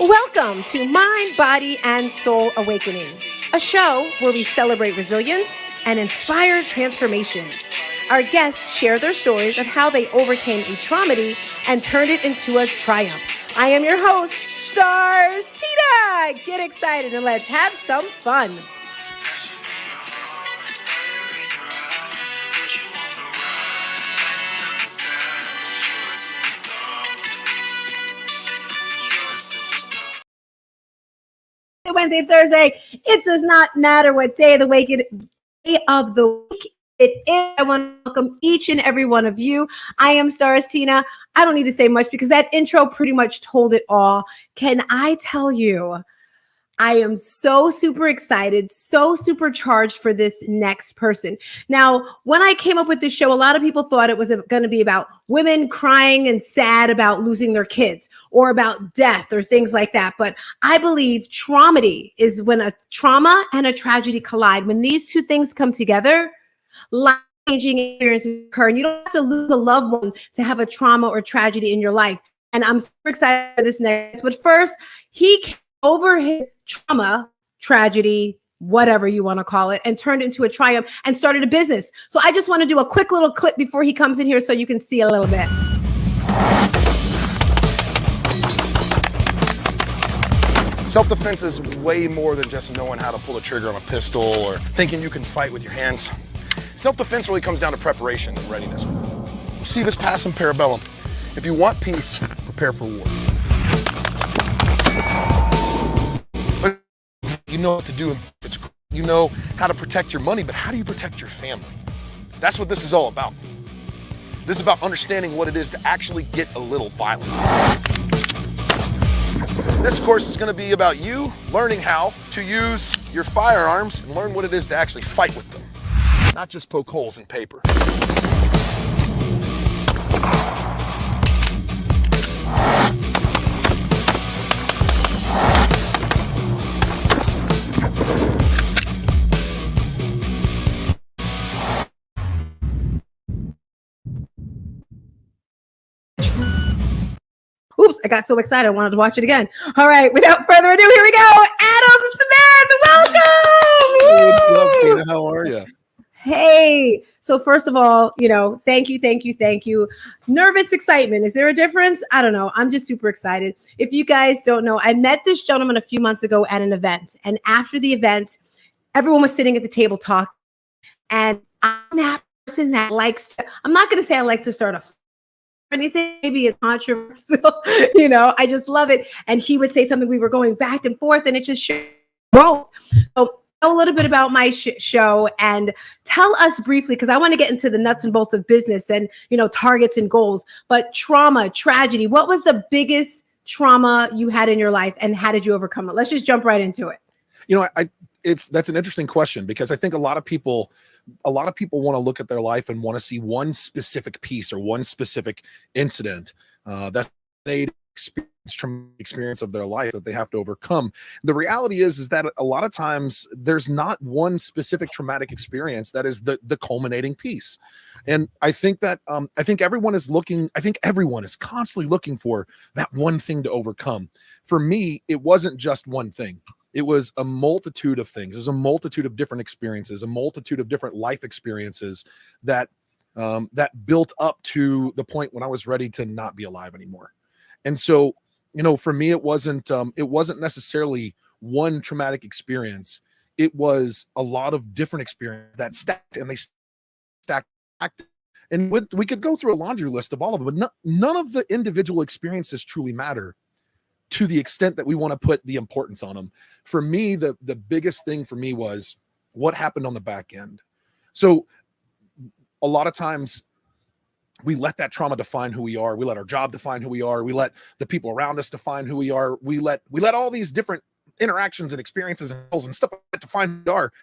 Welcome to Mind, Body, and Soul Awakening, a show where we celebrate resilience and inspire transformation. Our guests share their stories of how they overcame a traumedy and turned it into a triumph. I am your host, Stars Tina. Get excited and let's have some fun. Wednesday, Thursday, it does not matter what day of the week it is. I want to welcome each and every one of you. I am Stars Tina. I don't need to say much because that intro pretty much told it all. Can I tell you, I am so super excited, so supercharged for this next person. Now, when I came up with this show, a lot of people thought it was going to be about women crying and sad about losing their kids or about death or things like that. But I believe traumedy is when a trauma and a tragedy collide. When these two things come together, life-changing experiences occur. And you don't have to lose a loved one to have a trauma or tragedy in your life. And I'm super excited for this next. But first, he came over his trauma, tragedy, whatever you want to call it, and turned it into a triumph and started a business. So I just want to do a quick little clip before he comes in here so you can see a little bit. Self-defense is way more than just knowing how to pull the trigger on a pistol or thinking you can fight with your hands. Self-defense really comes down to preparation and readiness. Si vis pacem parabellum. If you want peace, prepare for war. You know what to do. You know how to protect your money, but how do you protect your family? That's what this is all about. This is about understanding what it is to actually get a little violent. This course is going to be about you learning how to use your firearms and learn what it is to actually fight with them, not just poke holes in paper. Oops, I got so excited. I wanted to watch it again. All right, without further ado, here we go. Adam Smith, welcome. What's up, Tina? How are you? Hey, so first of all, thank you. Nervous excitement. Is there a difference? I don't know. I'm just super excited. If you guys don't know, I met this gentleman a few months ago at an event. And after the event, everyone was sitting at the table talking. And I'm that person that I'm not going to say I like to start a anything, maybe it's controversial, I just love it. And he would say something, we were going back and forth, and it just showed growth. So tell a little bit about my show and tell us briefly, because I want to get into the nuts and bolts of business and, targets and goals, but trauma, tragedy, what was the biggest trauma you had in your life and how did you overcome it? Let's just jump right into it. That's an interesting question because I think a lot of people want to look at their life and want to see one specific piece or one specific incident that's a traumatic experience of their life that they have to overcome. The reality is that a lot of times there's not one specific traumatic experience that is the culminating piece. And I think that everyone is constantly looking for that one thing to overcome. For me, it wasn't just one thing. It was a multitude of things. It was a multitude of different experiences, a multitude of different life experiences that built up to the point when I was ready to not be alive anymore. And so, for me, it wasn't necessarily one traumatic experience. It was a lot of different experiences that stacked. And we could go through a laundry list of all of them, but none of the individual experiences truly matter to the extent that we want to put the importance on them. For me, the biggest thing for me was what happened on the back end. So a lot of times we let that trauma define who we are. We let our job define who we are. We let the people around us define who we are. We let all these different interactions and experiences and stuff define who we are.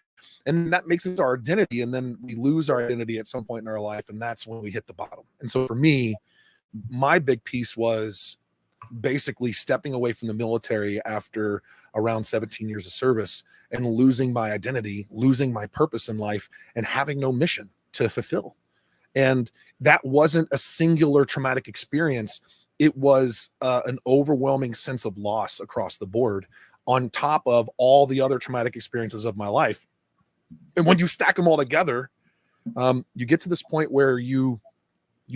And that makes us our identity. And then we lose our identity at some point in our life. And that's when we hit the bottom. And so for me, my big piece was basically stepping away from the military after around 17 years of service and losing my identity, losing my purpose in life, and having no mission to fulfill. And that wasn't a singular traumatic experience. it was an overwhelming sense of loss across the board, on top of all the other traumatic experiences of my life. And when you stack them all together, you get to this point where you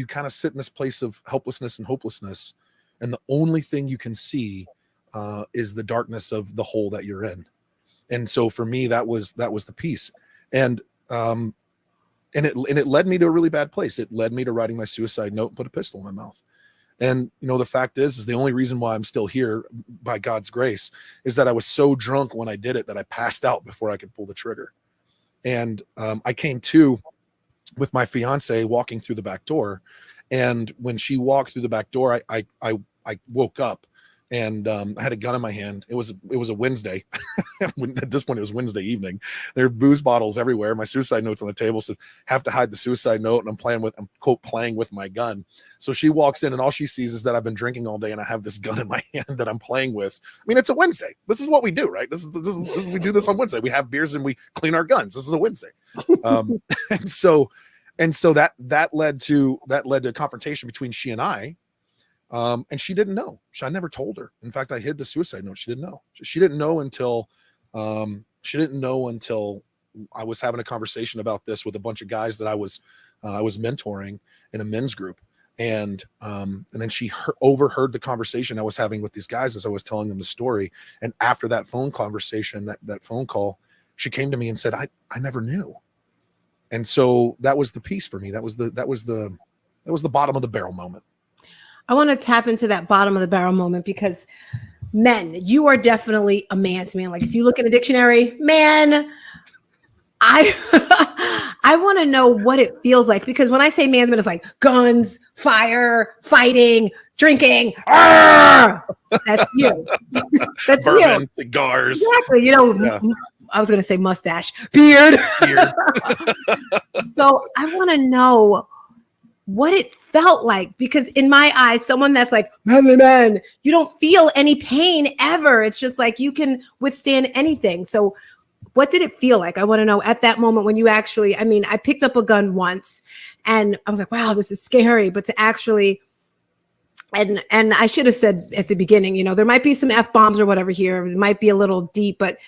kind of sit in this place of helplessness and hopelessness, and the only thing you can see is the darkness of the hole that you're in. And so for me, that was the piece. And it led me to a really bad place. It led me to writing my suicide note and put a pistol in my mouth. And, you know, the fact is the only reason why I'm still here, by God's grace, is that I was so drunk when I did it that I passed out before I could pull the trigger. And I came to with my fiance walking through the back door. And when she walked through the back door, I woke up, and I had a gun in my hand. It was a Wednesday. At this point, it was Wednesday evening. There are booze bottles everywhere. My suicide note's on the table, so have to hide the suicide note. And I'm quote playing with my gun. So she walks in, and all she sees is that I've been drinking all day, and I have this gun in my hand that I'm playing with. I mean, it's a Wednesday. This is what we do, right? This is we do this on Wednesday. We have beers and we clean our guns. This is a Wednesday. And so that led to a confrontation between she and I. And she didn't know. I never told her. In fact, I hid the suicide note. She didn't know. She didn't know until I was having a conversation about this with a bunch of guys that I was mentoring in a men's group. And then she overheard the conversation I was having with these guys as I was telling them the story. And after that phone conversation, that phone call, she came to me and said, I never knew. And so that was the piece for me. That was the bottom of the barrel moment. I want to tap into that bottom of the barrel moment, because men, you are definitely a man's man. Like, if you look in a dictionary, man, I want to know what it feels like, because when I say man's man, it's like guns, fire, fighting, drinking. That's you. That's Bourbon, you. Cigars. Exactly. You know, yeah. I was going to say mustache, beard. So I want to know what it felt like, because in my eyes, someone that's like, man, you don't feel any pain ever. It's just like you can withstand anything. So what did it feel like? I want to know at that moment when you actually, I mean, I picked up a gun once and I was like, wow, this is scary. But to actually, and I should have said at the beginning, you know, there might be some F-bombs or whatever here. It might be a little deep, but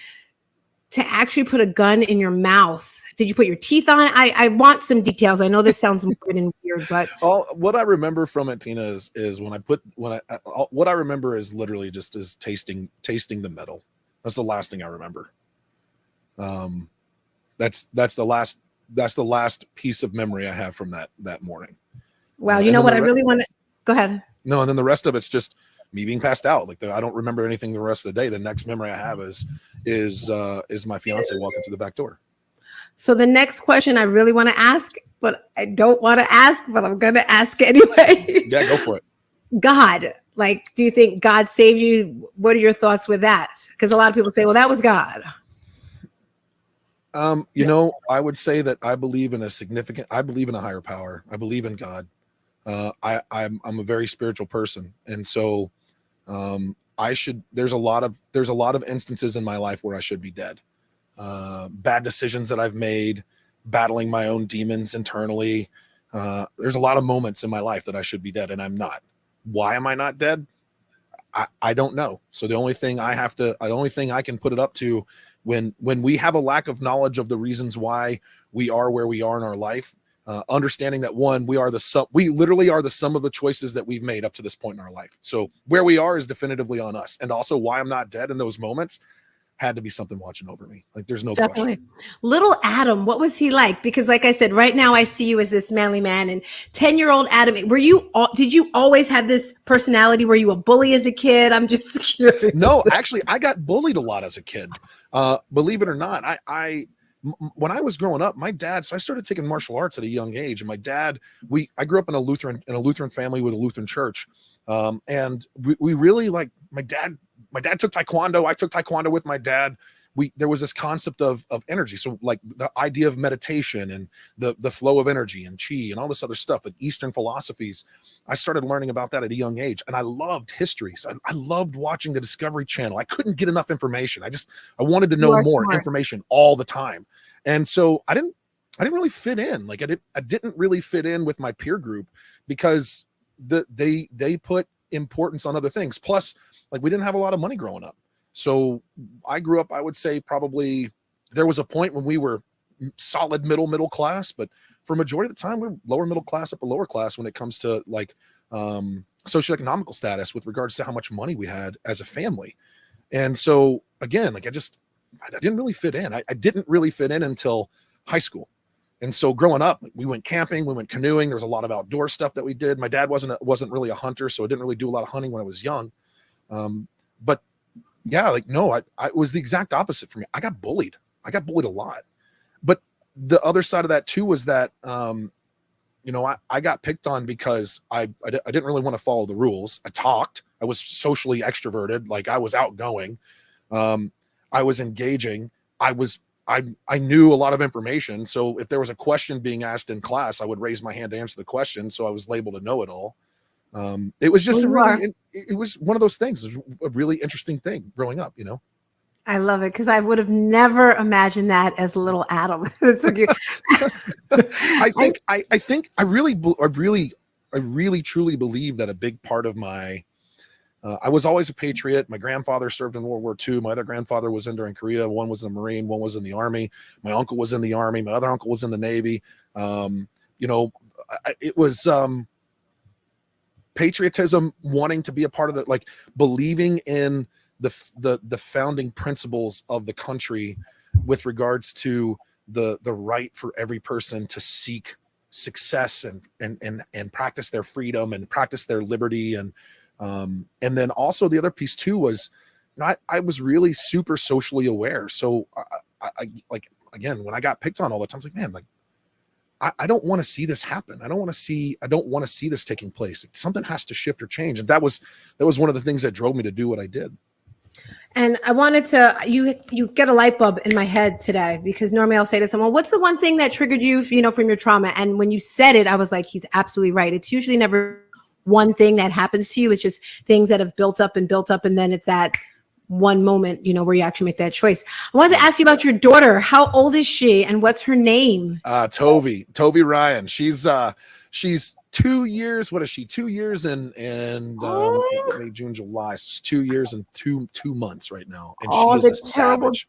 to actually put a gun in your mouth, did you put your teeth on it? I want some details. I know this sounds morbid and weird, but what I remember from it, Tina, is what I remember is literally just as tasting the metal. That's the last thing I remember. That's the last piece of memory I have from that morning. Wow, you know what? I really want to go ahead. No, and then the rest of it's just me being passed out. Like, I don't remember anything the rest of the day. The next memory I have is my fiance walking through the back door. So the next question I really want to ask, but I don't want to ask, but I'm going to ask anyway. Yeah, go for it. God, like, do you think God saved you? What are your thoughts with that? Because a lot of people say, well, that was God. You know, I would say that I believe in a higher power. I believe in God. I'm a very spiritual person. And so, there's a lot of instances in my life where I should be dead. Bad decisions that I've made, battling my own demons internally. There's a lot of moments in my life that I should be dead, and I'm not. Why am I not dead? I don't know. So the only thing I can put it up to, when we have a lack of knowledge of the reasons why we are where we are in our life, understanding that we literally are the sum of the choices that we've made up to this point in our life. So where we are is definitively on us. And also why I'm not dead in those moments had to be something watching over me. Like, there's no Definitely. question. Little Adam, what was he like? Because like I said, right now I see you as this manly man, and 10-year-old Adam, did you always have this personality? Were you a bully as a kid? I'm just curious. No, actually, I got bullied a lot as a kid. Believe it or not, when I was growing up, my dad, so I started taking martial arts at a young age. And my dad, I grew up in a Lutheran family with a Lutheran church. And we really, like, my dad took Taekwondo. I took Taekwondo with my dad. There was this concept of energy. So, like, the idea of meditation and the flow of energy and chi and all this other stuff, like Eastern philosophies. I started learning about that at a young age, and I loved history. So I loved watching the Discovery Channel. I couldn't get enough information. I wanted to know more information all the time. And so I didn't really fit in. Like, I didn't really fit in with my peer group, because they put importance on other things. Plus, like, we didn't have a lot of money growing up. So I grew up, I would say probably there was a point when we were solid middle class, but for a majority of the time we're lower middle class, upper lower class when it comes to like socioeconomical status with regards to how much money we had as a family. And so again, like I didn't really fit in. I didn't really fit in until high school. And so growing up, we went camping, we went canoeing. There was a lot of outdoor stuff that we did. My dad wasn't really a hunter, so I didn't really do a lot of hunting when I was young. But yeah, like, no, it was the exact opposite for me. I got bullied a lot. But the other side of that too was that, I got picked on because I didn't really want to follow the rules. I was socially extroverted. Like, I was outgoing. I was engaging. I knew a lot of information. So if there was a question being asked in class, I would raise my hand to answer the question. So I was labeled a know-it-all. It was just it was one of those things. It was a really interesting thing growing up, I love it because I would have never imagined that as little Adam. It's so cute. I really truly believe that a big part of my I was always a patriot. My grandfather served in World War II. My other grandfather was in during Korea. One was in the Marine. One was in the Army. My uncle was in the Army. My other uncle was in the Navy. It was patriotism, wanting to be a part of like believing in the founding principles of the country with regards to the right for every person to seek success and practice their freedom and practice their liberty. And then also the other piece too was, I was really super socially aware. So I like, again, when I got picked on all the time, I was like, man, like, I don't want to see this happen. I don't want to see this taking place. Like, something has to shift or change. And that was one of the things that drove me to do what I did. And I wanted to, you get a light bulb in my head today, because normally I'll say to someone, what's the one thing that triggered you, from your trauma? And when you said it, I was like, he's absolutely right. It's usually never one thing that happens to you. It's just things that have built up. And then it's that one moment, where you actually make that choice. I wanted to ask you about your daughter. How old is she and what's her name? Toby Ryan. She's 2 years. What is she? 2 years and May, June, July. So it's 2 years and two months right now. And she is a savage.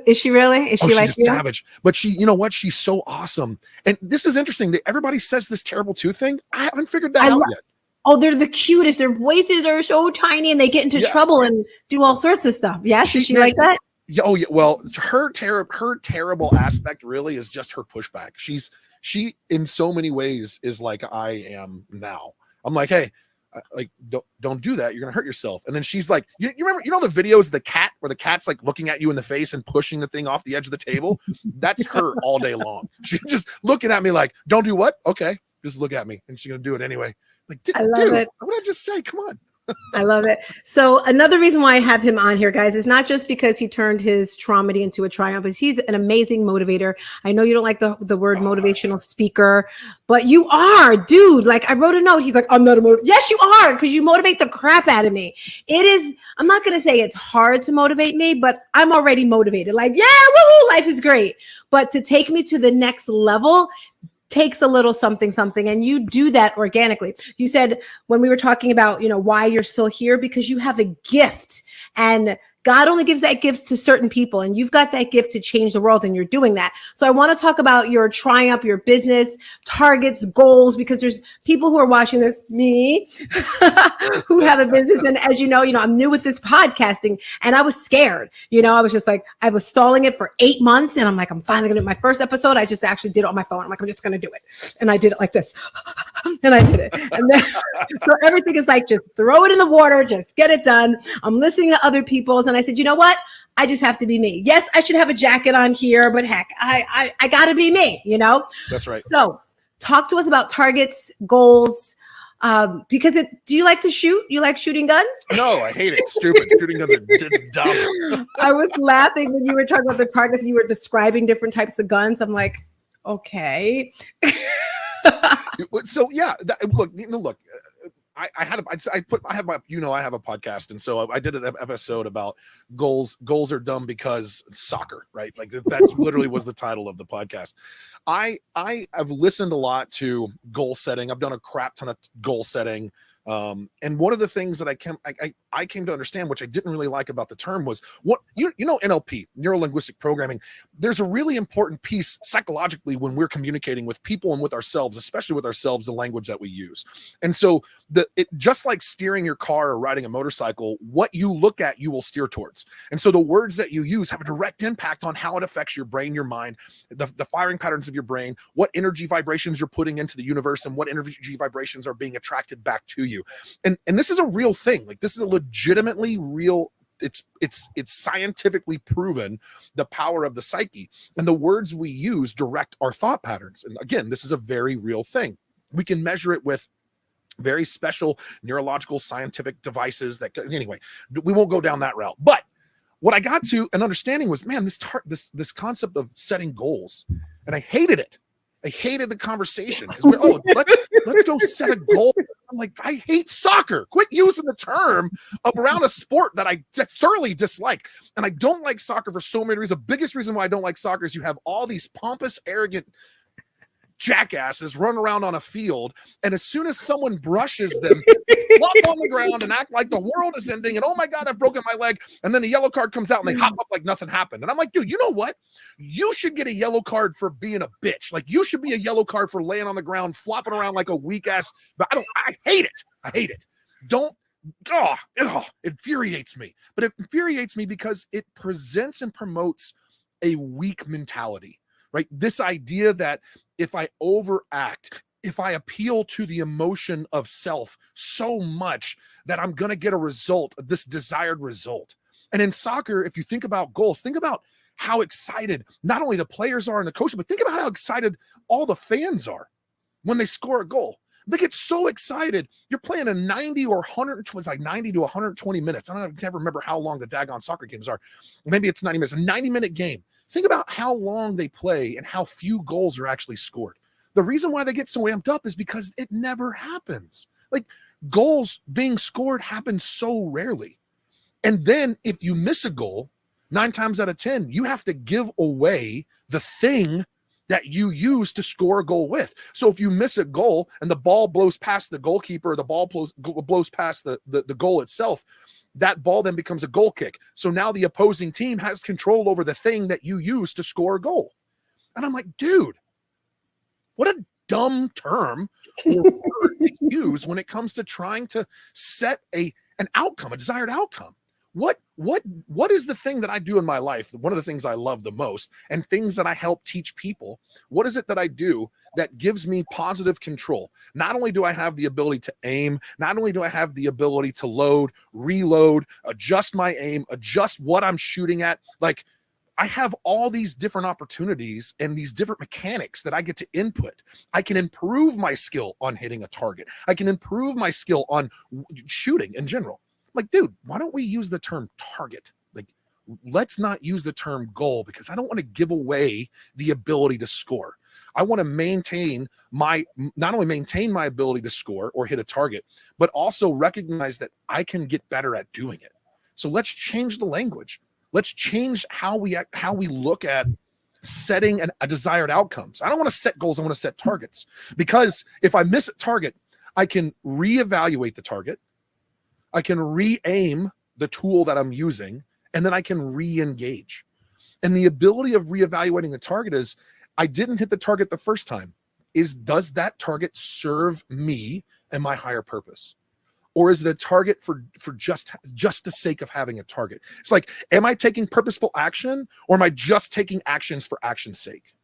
Is she really? Is she like she's a savage? But she, you know what? She's so awesome. And this is interesting that everybody says this terrible two thing. I haven't figured that out yet. Oh, they're the cutest. Their voices are so tiny and they get into trouble and do all sorts of stuff. Yeah, is she like that? Oh yeah. Well, her terrible aspect really is just her pushback. She in so many ways is like I am now. I'm like, hey, like don't do that. You're gonna hurt yourself. And then she's like, you remember, the videos of the cat where the cat's like looking at you in the face and pushing the thing off the edge of the table? That's her all day long. She's just looking at me like, don't do what? Okay, just look at me, and she's gonna do it anyway. Like, I love it. What did I just say? Come on. I love it. So another reason why I have him on here, guys, is not just because he turned his Traumedy into a triumph, is he's an amazing motivator. I know you don't like the word motivational speaker, but you are, dude. Like, I wrote a note. He's like, I'm not a motivator. Yes, you are, because you motivate the crap out of me. I'm not going to say it's hard to motivate me, but I'm already motivated. Like, yeah, woohoo, life is great. But to take me to the next level takes a little something, and you do that organically. You said when we were talking about, why you're still here, because you have a gift, and God only gives that gift to certain people, and you've got that gift to change the world, and you're doing that. So I want to talk about your triumph, your business, targets, goals, because there's people who are watching this, me, who have a business. And as you know, I'm new with this podcasting, and I was scared. I was just like, I was stalling it for 8 months, and I'm like, I'm finally going to do my first episode. I just actually did it on my phone. I'm like, I'm just going to do it. And I did it like this. And I did it. And then, so everything is like, just throw it in the water, just get it done. I'm listening to other people's. And I said, you know what? I just have to be me. Yes, I should have a jacket on here, but heck, I got to be me, That's right. So talk to us about targets, goals, because do you like to shoot? You like shooting guns? No, I hate it. It's stupid. Shooting guns it's dumb. I was laughing when you were talking about the targets and you were describing different types of guns. I'm like, okay. So yeah, look. I have a podcast, and so I did an episode about goals. Goals are dumb because soccer, right? Like that's literally was the title of the podcast. I have listened a lot to goal setting. I've done a crap ton of goal setting. And one of the things that I came to understand, which I didn't really like about the term, was what you know, NLP, neuro linguistic programming. There's a really important piece psychologically when we're communicating with people and with ourselves, especially with ourselves, the language that we use. And so just like steering your car or riding a motorcycle, what you look at, you will steer towards. And so the words that you use have a direct impact on how it affects your brain, your mind, the firing patterns of your brain, what energy vibrations you're putting into the universe, and what energy vibrations are being attracted back to you. And this is a real thing. Like, this is a legitimately real, it's scientifically proven, the power of the psyche, and the words we use direct our thought patterns. And again, this is a very real thing. We can measure it with very special neurological scientific devices that, anyway, we won't go down that route. But what I got to an understanding was, man, this concept of setting goals, and I hated it. I hated the conversation because let's go set a goal. I'm like, I hate soccer. Quit using the term around a sport that I thoroughly dislike. And I don't like soccer for so many reasons. The biggest reason why I don't like soccer is you have all these pompous, arrogant jackasses run around on a field, and as soon as someone brushes them, they flop on the ground and act like the world is ending, and oh my God, I've broken my leg, and then the yellow card comes out and they hop up like nothing happened. And I'm like, dude, you know what? You should get a yellow card for being a bitch. Like, you should be a yellow card for laying on the ground, flopping around like a weak ass. But I hate it. I hate it. It infuriates me. But it infuriates me because it presents and promotes a weak mentality, right? This idea that if I overact, if I appeal to the emotion of self so much, that I'm going to get a result, this desired result. And in soccer, if you think about goals, think about how excited not only the players are and the coaches, but think about how excited all the fans are when they score a goal. They get so excited. You're playing a 90 or 120, it's like 90 to 120 minutes. I can't remember how long the daggone soccer games are. Maybe it's 90 minutes, a 90-minute game. Think about how long they play and how few goals are actually scored. The reason why they get so amped up is because it never happens. Like, goals being scored happen so rarely. And then if you miss a goal, 9 times out of 10, you have to give away the thing that you use to score a goal with. So if you miss a goal and the ball blows past the goalkeeper, or the ball blows past the goal itself, that ball then becomes a goal kick. So now the opposing team has control over the thing that you use to score a goal. And I'm like, dude, what a dumb term or word to use when it comes to trying to set an outcome, a desired outcome. What is the thing that I do in my life? One of the things I love the most, and things that I help teach people. What is it that I do that gives me positive control? Not only do I have the ability to aim, not only do I have the ability to load, reload, adjust my aim, adjust what I'm shooting at. Like, I have all these different opportunities and these different mechanics that I get to input. I can improve my skill on hitting a target. I can improve my skill on shooting in general. Like, dude, why don't we use the term target? Like, let's not use the term goal, because I don't want to give away the ability to score. I want to not only maintain my ability to score or hit a target, but also recognize that I can get better at doing it. So let's change the language. Let's change how we look at setting a desired outcomes. I don't want to set goals. I want to set targets, because if I miss a target, I can reevaluate the target. I can re-aim the tool that I'm using, and then I can re-engage. And the ability of reevaluating the target is, I didn't hit the target the first time. Does that target serve me and my higher purpose? Or is it a target for just the sake of having a target? It's like, am I taking purposeful action, or am I just taking actions for action's sake?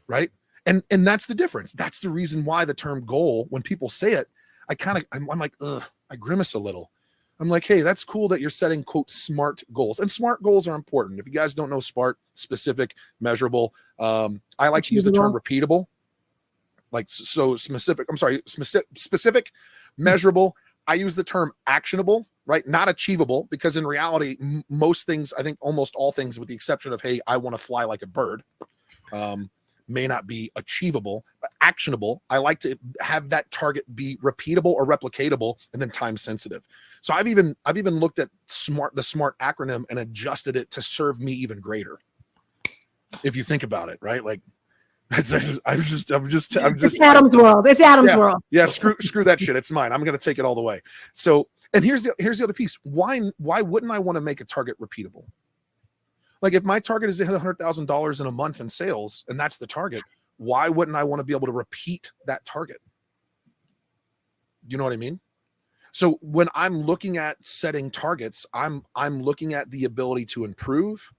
Right? And that's the difference. That's the reason why the term goal, when people say it, I'm like, ugh, I grimace a little. I'm like, hey, that's cool that you're setting, quote, smart goals. And smart goals are important. If you guys don't know SMART, specific, measurable. I like to use the term repeatable. Like, so specific, specific, measurable. I use the term actionable, right? Not achievable, because in reality, most things, I think almost all things, with the exception of, hey, I want to fly like a bird, may not be achievable, but actionable. I like to have that target be repeatable or replicatable, and then time sensitive. So I've even looked at the SMART acronym and adjusted it to serve me even greater. If you think about it, right? Like, It's Adam's world. It's Adam's world. Yeah, screw that shit. It's mine. I'm going to take it all the way. So, and here's the other piece. Why wouldn't I want to make a target repeatable? Like if my target is to hit $100,000 in a month in sales, and that's the target, why wouldn't I want to be able to repeat that target? You know what I mean? So when I'm looking at setting targets, I'm looking at the ability to improve,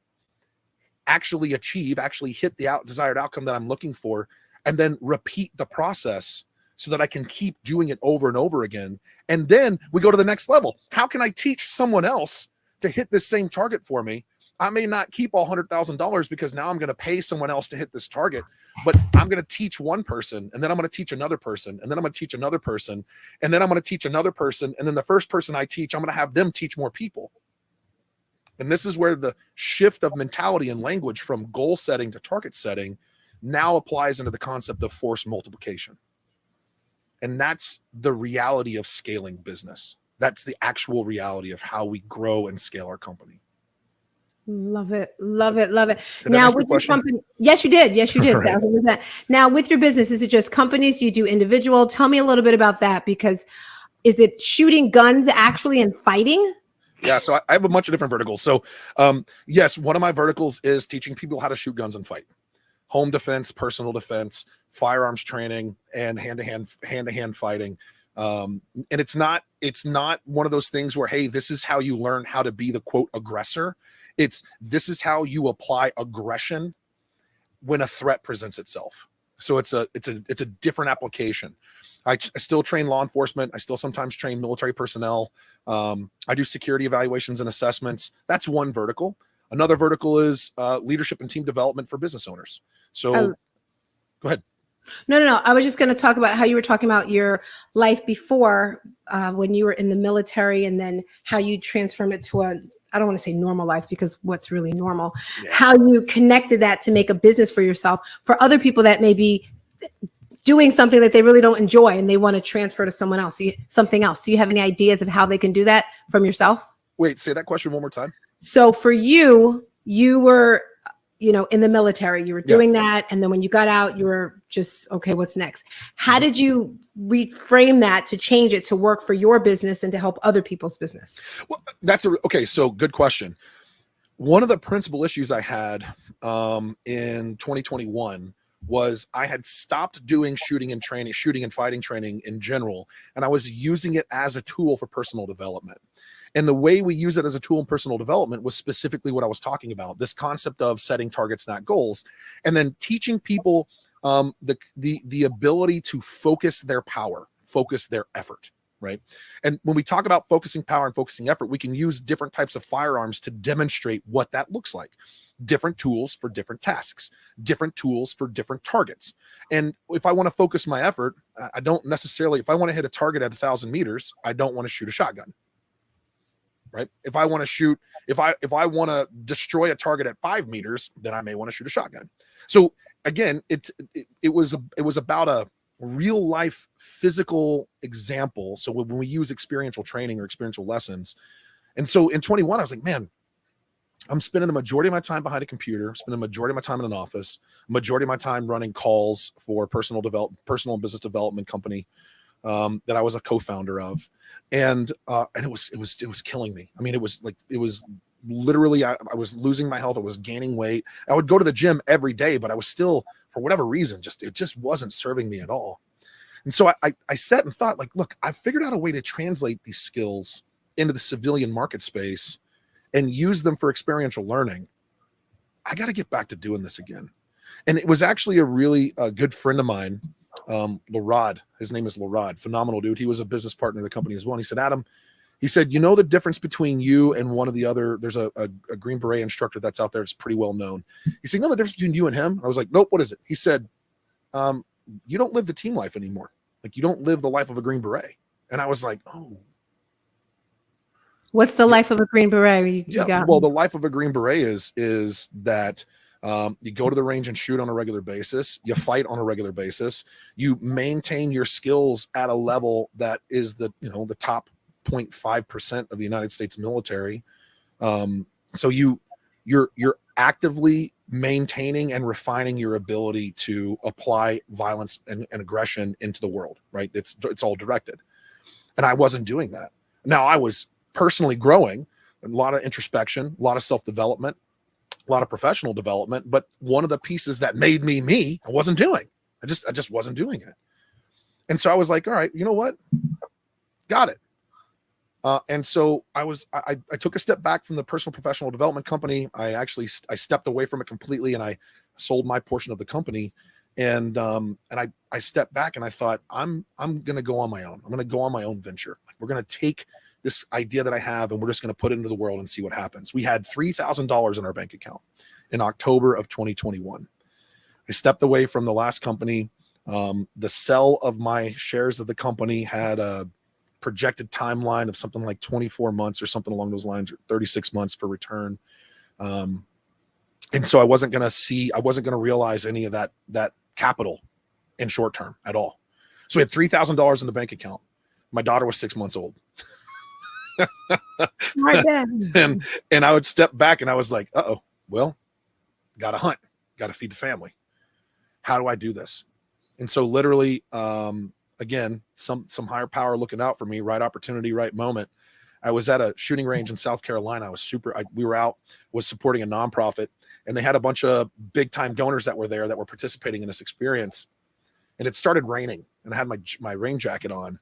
actually achieve, actually hit the desired outcome that I'm looking for, and then repeat the process so that I can keep doing it over and over again. And then we go to the next level. How can I teach someone else to hit this same target for me? I may not keep all $100,000 because now I'm going to pay someone else to hit this target, but I'm going to teach one person, and then I'm going to teach another person, and then I'm going to teach another person, and then I'm going to teach another person. And then the first person I teach, I'm going to have them teach more people. And this is where the shift of mentality and language from goal setting to target setting now applies into the concept of force multiplication. And that's the reality of scaling business. That's the actual reality of how we grow and scale our company. Love it. Love it. Love it. Did Now with your company, yes, you did. Yes, you did. Right. Now with your business, is it just companies? You do individual? Tell me a little bit about that, because is it shooting guns actually and fighting? Yeah. So I have a bunch of different verticals. So yes, one of my verticals is teaching people how to shoot guns and fight. Home defense, personal defense, firearms training, and hand-to-hand fighting. And it's not one of those things where, hey, this is how you learn how to be the quote aggressor. This is how you apply aggression when a threat presents itself. So it's a different application. I still train law enforcement. I still sometimes train military personnel. I do security evaluations and assessments. That's one vertical. Another vertical is leadership and team development for business owners. So go ahead. No. I was just going to talk about how you were talking about your life before when you were in the military, and then how you transformed it to I don't want to say normal life, because what's really normal, how you connected that to make a business for yourself, for other people that may be doing something that they really don't enjoy and they want to transfer to someone else, something else. Do you have any ideas of how they can do that from yourself? Wait, say that question one more time. So for you were, in the military, you were doing that. And then when you got out, you were just, okay, what's next? How did you reframe that to change it to work for your business and to help other people's business? Well, okay. So good question. One of the principal issues I had in 2021 was I had stopped doing shooting and fighting training in general. And I was using it as a tool for personal development. And the way we use it as a tool in personal development was specifically what I was talking about, this concept of setting targets, not goals, and then teaching people the ability to focus their power, focus their effort, right? And when we talk about focusing power and focusing effort, we can use different types of firearms to demonstrate what that looks like. Different tools for different tasks, different tools for different targets. And if I want to focus my effort, I don't necessarily, if I want to hit a target at 1,000 meters, I don't want to shoot a shotgun. Right? If I want to shoot, if I want to destroy a target at 5 meters, then I may want to shoot a shotgun. So again, it was about a real life physical example. So when we use experiential training or experiential lessons, and so in 21, I was like, man, I'm spending a majority of my time behind a computer, spending a majority of my time in an office, majority of my time running calls for personal and business development company that I was a co-founder of. And it was killing me. I mean, it was literally, I was losing my health. I was gaining weight. I would go to the gym every day, but I was still, for whatever reason, it just wasn't serving me at all. And so I sat and thought, like, look, I figured out a way to translate these skills into the civilian market space and use them for experiential learning. I got to get back to doing this again. And it was actually a really good friend of mine, Larod. His name is Larod, phenomenal dude. He was a business partner of the company as well. And he said, Adam, he said, you know the difference between you and one of the other, there's a Green Beret instructor that's out there. It's pretty well known. He said, you know the difference between you and him? I was like, nope, what is it? He said, you don't live the team life anymore. Like, you don't live the life of a Green Beret. And I was like, oh. What's the life of a Green Beret? Well, the life of a Green Beret is that you go to the range and shoot on a regular basis. You fight on a regular basis. You maintain your skills at a level that is the top 0.5% of the United States military. So you're actively maintaining and refining your ability to apply violence and aggression into the world, right? It's all directed. And I wasn't doing that. Now I was personally growing, a lot of introspection, a lot of self-development, a lot of professional development, but one of the pieces that made me, I wasn't doing. I just wasn't doing it. And so I was like, all right, you know what? Got it. And so I took a step back from the personal professional development company. I stepped away from it completely, and I sold my portion of the company. And I stepped back and I thought, I'm going to go on my own. I'm going to go on my own venture. We're going to take this idea that I have and we're just going to put it into the world and see what happens. We had $3,000 in our bank account in October of 2021. I stepped away from the last company. The sell of my shares of the company had a projected timeline of something like 24 months or something along those lines, or 36 months for return. And so I wasn't going to realize any of that capital in short term at all. So we had $3,000 in the bank account. My daughter was 6 months old. and I would step back and I was like, well, got to hunt, got to feed the family. How do I do this? And so literally, again, some higher power looking out for me, right opportunity, right moment. I was at a shooting range in South Carolina. We were out, was supporting a nonprofit, and they had a bunch of big time donors that were there that were participating in this experience. And it started raining, and I had my rain jacket on.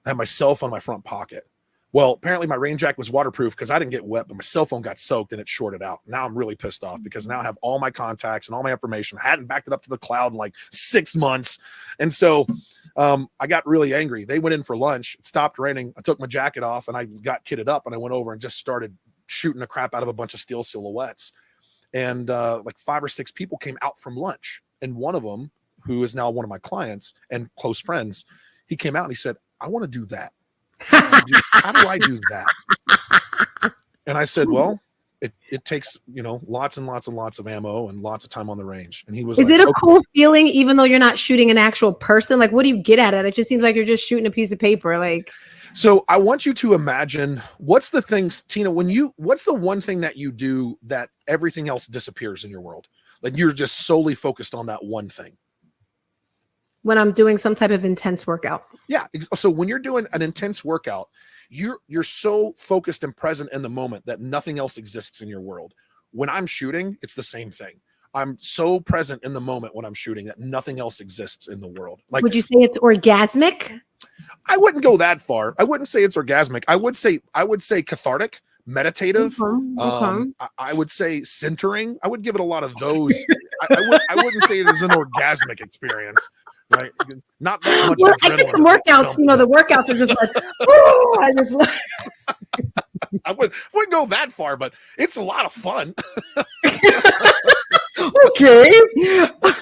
I had my cell phone in my front pocket. Well, apparently my rain jacket was waterproof because I didn't get wet, but my cell phone got soaked and it shorted out. Now I'm really pissed off because now I have all my contacts and all my information. I hadn't backed it up to the cloud in like 6 months. And so I got really angry. They went in for lunch. It stopped raining. I took my jacket off and I got kitted up and I went over and just started shooting the crap out of a bunch of steel silhouettes. And like 5 or 6 people came out from lunch. And one of them, who is now one of my clients and close friends, he came out and he said, I want to do that. How do I do that? And I said, well, it takes, lots and lots and lots of ammo and lots of time on the range. And he was Is it a cool feeling, even though you're not shooting an actual person? Like, what do you get at it? It just seems like you're just shooting a piece of paper. Like, so I want you to imagine, what's the things, Tina, what's the one thing that you do that everything else disappears in your world? Like you're just solely focused on that one thing. When I'm doing some type of intense workout. Yeah. So when you're doing an intense workout, you're so focused and present in the moment that nothing else exists in your world. When I'm shooting, it's the same thing. I'm so present in the moment when I'm shooting that nothing else exists in the world. Like, would you say it's orgasmic? I wouldn't go that far. I wouldn't say it's orgasmic. I would say cathartic, meditative. I would say centering. I would give it a lot of those. I wouldn't say it is an orgasmic experience. Right, not that much. Well, I did some workouts. The workouts are just like, oh, I just. I wouldn't go that far, but it's a lot of fun. Okay, but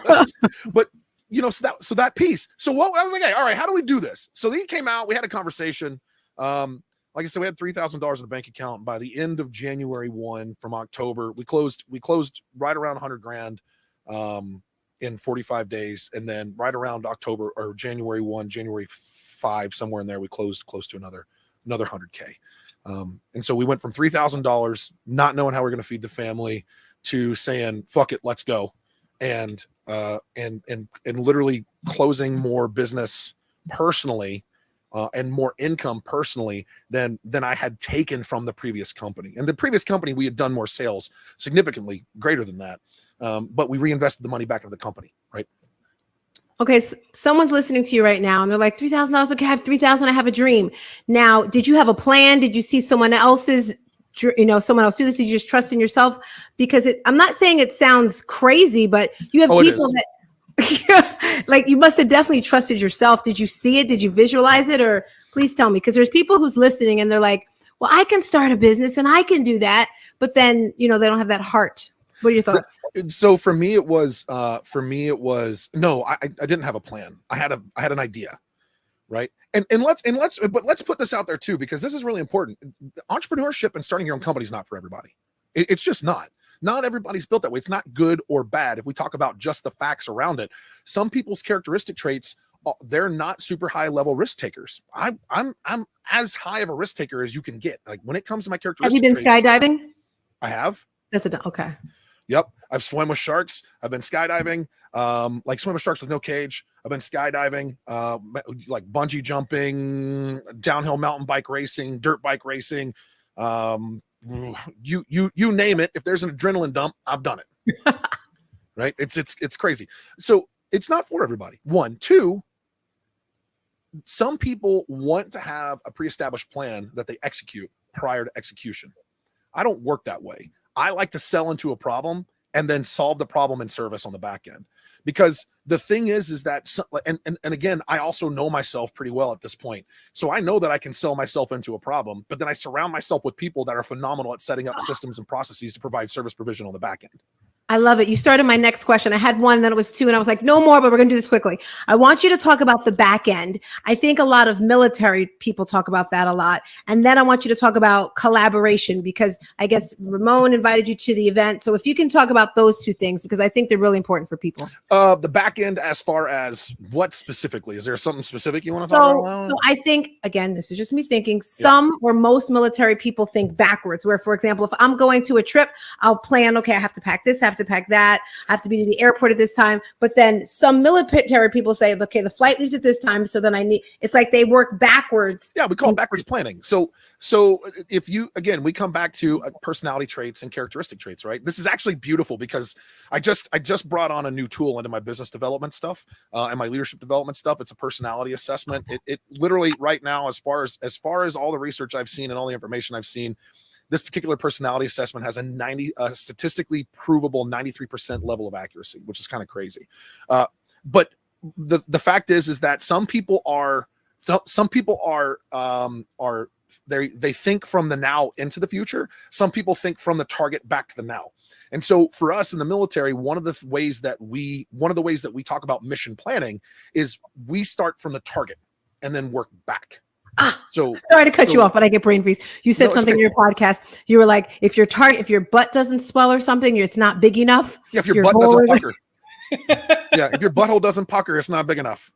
so that piece. So what I was like, hey, all right, how do we do this? So he came out. We had a conversation. Like I said, we had $3,000 in the bank account. By the end of January 1 from October, we closed right around 100 grand. In 45 days. And then right around October or January 1, January 5, somewhere in there, we closed close to another 100K. And so we went from $3,000, not knowing how we're going to feed the family, to saying, fuck it, let's go. And literally closing more business personally, and more income personally than I had taken from the previous company. And the previous company, we had done more sales, significantly greater than that. But we reinvested the money back into the company, right? Okay, so someone's listening to you right now and they're like, $3,000, okay, I have $3,000, I have a dream. Now, did you have a plan? Did you see someone else do this? Did you just trust in yourself? Because I'm not saying it sounds crazy, but you have people that like, you must have definitely trusted yourself. Did you see it? Did you visualize it? Or please tell me, because there's people who's listening and they're like, well, I can start a business and I can do that. But then, they don't have that heart. What are your thoughts? So for me, it was no, I didn't have a plan. I had an idea. Right. And let's put this out there too, because this is really important. Entrepreneurship and starting your own company is not for everybody. It's just not. Not everybody's built that way. It's not good or bad. If we talk about just the facts around it, some people's characteristic traits, they're not super high level risk takers. I'm as high of a risk taker as you can get. Like when it comes to my characteristics. Have you been skydiving? I have. Okay. Yep. I've swam with sharks. I've been skydiving, like swim with sharks with no cage. I've been skydiving, like bungee jumping, downhill mountain bike racing, dirt bike racing. You name it. If there's an adrenaline dump, I've done it. Right. It's crazy. So it's not for everybody. One, two, some people want to have a pre-established plan that they execute prior to execution. I don't work that way. I like to sell into a problem and then solve the problem in service on the back end. Because the thing is that, and again, I also know myself pretty well at this point. So I know that I can sell myself into a problem, but then I surround myself with people that are phenomenal at setting up systems and processes to provide service provision on the back end. I love it. You started my next question. I had one, and then it was two, and I was like, no more, but we're going to do this quickly. I want you to talk about the back end. I think a lot of military people talk about that a lot. And then I want you to talk about collaboration, because I guess Ramon invited you to the event. So if you can talk about those two things, because I think they're really important for people. The back end, as far as what specifically? Is there something specific you want to talk about? So I think, again, this is just me thinking, some or most military people think backwards, where, for example, if I'm going to a trip, I'll plan, okay, I have to pack this, I have to pack that, I have to be to the airport at this time. But then some military people say, okay, the flight leaves at this time, so then it's like they work backwards. Yeah, we call it backwards planning. So if you, again, we come back to personality traits and characteristic traits, right? This is actually beautiful, because I just brought on a new tool into my business development stuff and my leadership development stuff. It's a personality assessment. It literally right now, as far as all the research I've seen and all the information I've seen, this particular personality assessment has a statistically provable 93% level of accuracy, which is kind of crazy. But the fact is that some people are they think from the now into the future. Some people think from the target back to the now. And so for us in the military, one of the ways that we talk about mission planning is we start from the target and then work back. So sorry to cut you off, but I get brain freeze. You said something in your podcast. You were like, if your butt doesn't swell or something, it's not big enough. Yeah, if your butt doesn't pucker. Yeah, if your butthole doesn't pucker, it's not big enough.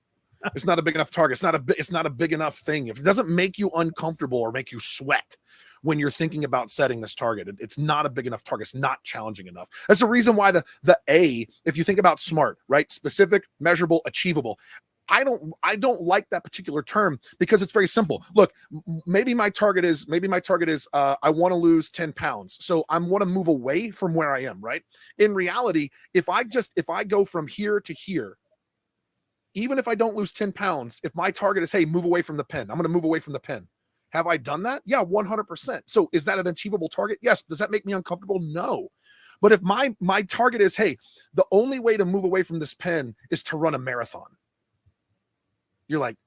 It's not a big enough target. It's not a big enough thing. If it doesn't make you uncomfortable or make you sweat when you're thinking about setting this target, it's not a big enough target. It's not challenging enough. That's the reason why the A, if you think about SMART, right? Specific, measurable, achievable. I don't like that particular term, because it's very simple. Look, maybe my target is I want to lose 10 pounds. So I want to move away from where I am, right? In reality, if I go from here to here, even if I don't lose 10 pounds, if my target is, hey, move away from the pen, I'm going to move away from the pen. Have I done that? Yeah, 100%. So is that an achievable target? Yes. Does that make me uncomfortable? No. But if my target is, hey, the only way to move away from this pen is to run a marathon. You're like,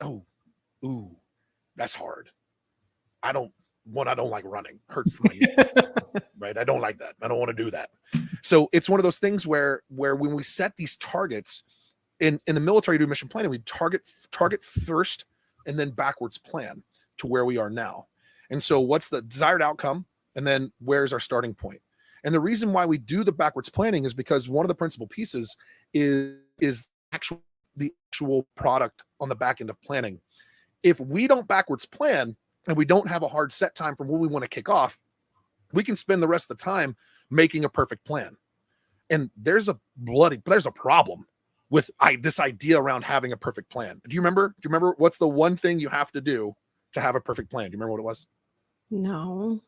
ooh, that's hard. I don't like running. Hurts my knees, right? I don't like that. I don't want to do that. So it's one of those things where when we set these targets in the military, do mission planning, we target first and then backwards plan to where we are now. And so what's the desired outcome? And then where's our starting point? And the reason why we do the backwards planning is because one of the principal pieces is the actual product on the back end of planning. If we don't backwards plan and we don't have a hard set time from when we want to kick off, we can spend the rest of the time making a perfect plan. And there's a problem with this idea around having a perfect plan. Do you remember what's the one thing you have to do to have a perfect plan? Do you remember what it was? No.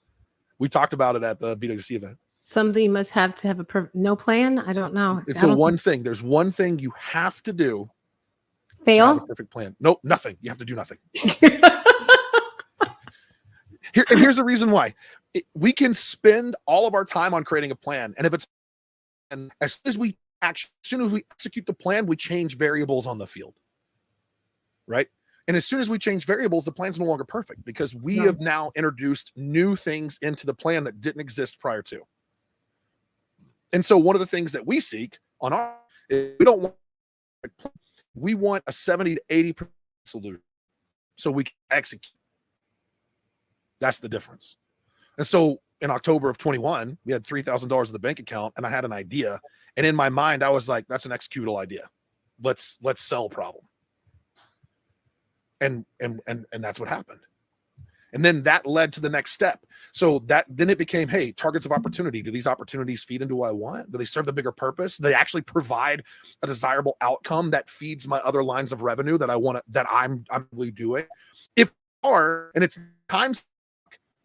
We talked about it at the BWC event. Something you must have to have no plan. I don't know. It's one thing. There's one thing you have to do. Fail? To have a perfect plan. Nope, nothing. You have to do nothing. Here's the reason why. We can spend all of our time on creating a plan, and as soon as we execute the plan, we change variables on the field, right? And as soon as we change variables, the plan's no longer perfect, because we have now introduced new things into the plan that didn't exist prior to. And so one of the things that we seek on our is we want a 70 to 80% solution so we can execute. That's the difference. And so in October of 21, we had $3,000 in the bank account, and I had an idea. And in my mind, I was like, that's an executable idea. Let's sell problem. And that's what happened. And then that led to the next step. So then it became, hey, targets of opportunity. Do these opportunities feed into what I want? Do they serve the bigger purpose? Do they actually provide a desirable outcome that feeds my other lines of revenue that I want to, that I'm really doing? If they are, and it's times,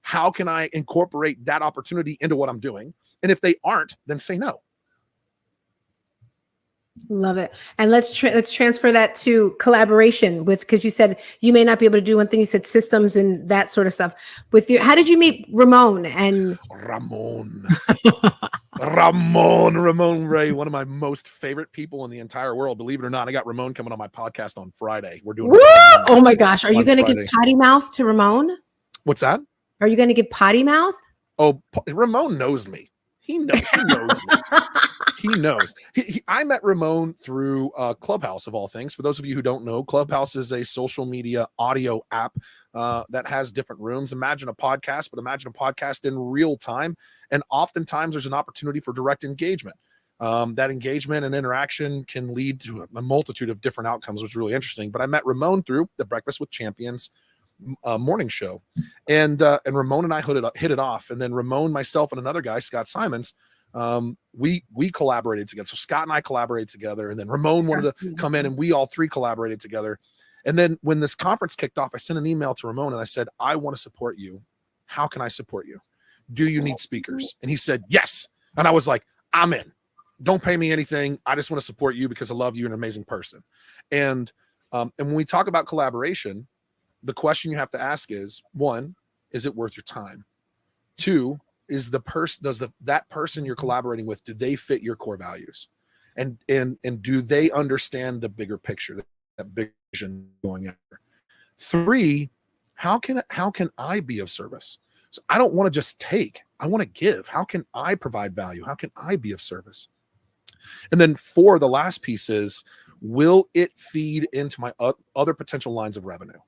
how can I incorporate that opportunity into what I'm doing? And if they aren't, then say no. Love it. And let's transfer that to collaboration with, because you said you may not be able to do one thing. You said systems and that sort of stuff. With you, how did you meet Ramon? And Ramon Ray, one of my most favorite people in the entire world. Believe it or not, I got Ramon coming on my podcast on Friday. We're doing. Oh my gosh, are you going to give potty mouth to Ramon? What's that? Are you going to give potty mouth? Oh, Ramon knows me. He knows me. He knows. I met Ramon through Clubhouse, of all things. For those of you who don't know, Clubhouse is a social media audio app that has different rooms. Imagine a podcast, but imagine a podcast in real time. And oftentimes there's an opportunity for direct engagement. That engagement and interaction can lead to a multitude of different outcomes, which is really interesting. But I met Ramon through the Breakfast with Champions morning show. And Ramon and I hit it off. And then Ramon, myself, and another guy, Scott Simons, we collaborated together. So Scott and I collaborated together, and then Ramon wanted to come in, and we all three collaborated together. And then when this conference kicked off, I sent an email to Ramon and I said, I want to support you. How can I support you? Do you need speakers? And he said, yes. And I was like, I'm in. Don't pay me anything. I just want to support you because I love you. You're an amazing person. And when we talk about collaboration, the question you have to ask is, one, is it worth your time? Two, is the person, that person you're collaborating with, do they fit your core values? And do they understand the bigger picture, that big vision going after? Three, how can I be of service? So I don't want to just take, I want to give. How can I provide value? How can I be of service? And then four, the last piece is, will it feed into my other potential lines of revenue?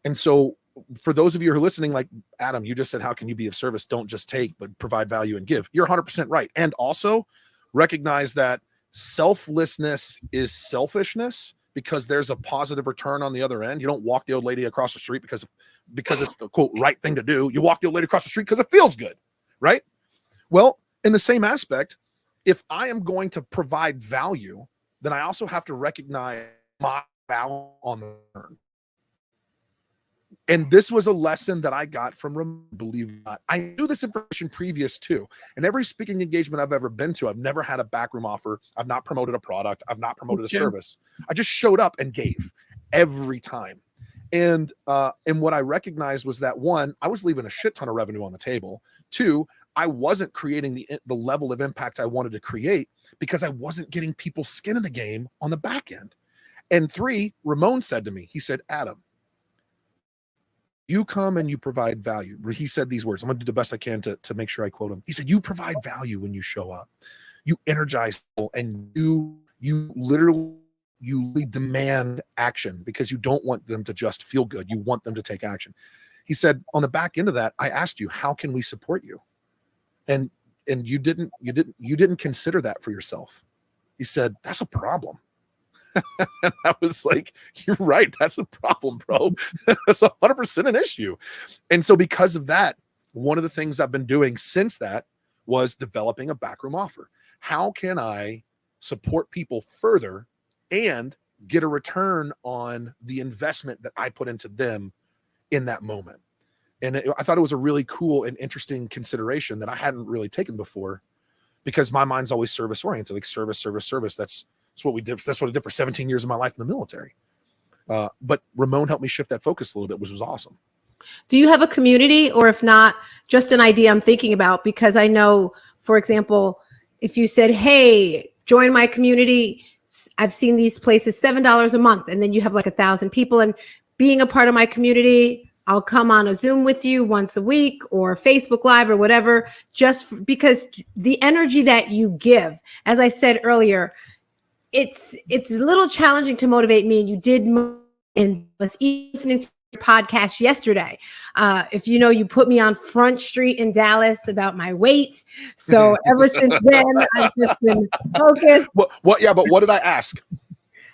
And so for those of you who are listening, like Adam, you just said, how can you be of service? Don't just take, but provide value and give. You're 100% right. And also recognize that selflessness is selfishness, because there's a positive return on the other end. You don't walk the old lady across the street because it's the quote right thing to do. You walk the old lady across the street because it feels good, right? Well, in the same aspect, if I am going to provide value, then I also have to recognize my value on the return. And this was a lesson that I got from Ramon, believe it or not. I knew this information previous to, and every speaking engagement I've ever been to, I've never had a backroom offer. I've not promoted a product. I've not promoted a service. I just showed up and gave every time. And what I recognized was that, one, I was leaving a shit ton of revenue on the table. Two, I wasn't creating the level of impact I wanted to create because I wasn't getting people's skin in the game on the back end. And three, Ramon said to me, he said, Adam, you come and you provide value. He said these words. I'm going to do the best I can to make sure I quote him. He said, you provide value when you show up. You energize people, and you literally demand action because you don't want them to just feel good. You want them to take action. He said, on the back end of that, I asked you, how can we support you? And you didn't consider that for yourself. He said, that's a problem. And I was like, you're right. That's a problem, bro. That's 100% an issue. And so because of that, one of the things I've been doing since that was developing a backroom offer. How can I support people further and get a return on the investment that I put into them in that moment? And I thought it was a really cool and interesting consideration that I hadn't really taken before, because my mind's always service oriented, like service. That's what we did. That's what I did for 17 years of my life in the military. But Ramon helped me shift that focus a little bit, which was awesome. Do you have a community, or if not, just an idea I'm thinking about? Because I know, for example, if you said, hey, join my community, I've seen these places, $7 a month, and then you have like 1,000 people, and being a part of my community, I'll come on a Zoom with you once a week or Facebook Live or whatever, just because the energy that you give, as I said earlier, it's a little challenging to motivate me. And you did, and listening to your podcast yesterday. If you know, you put me on Front Street in Dallas about my weight. So ever since then, I've just been focused. What? Yeah, but what did I ask?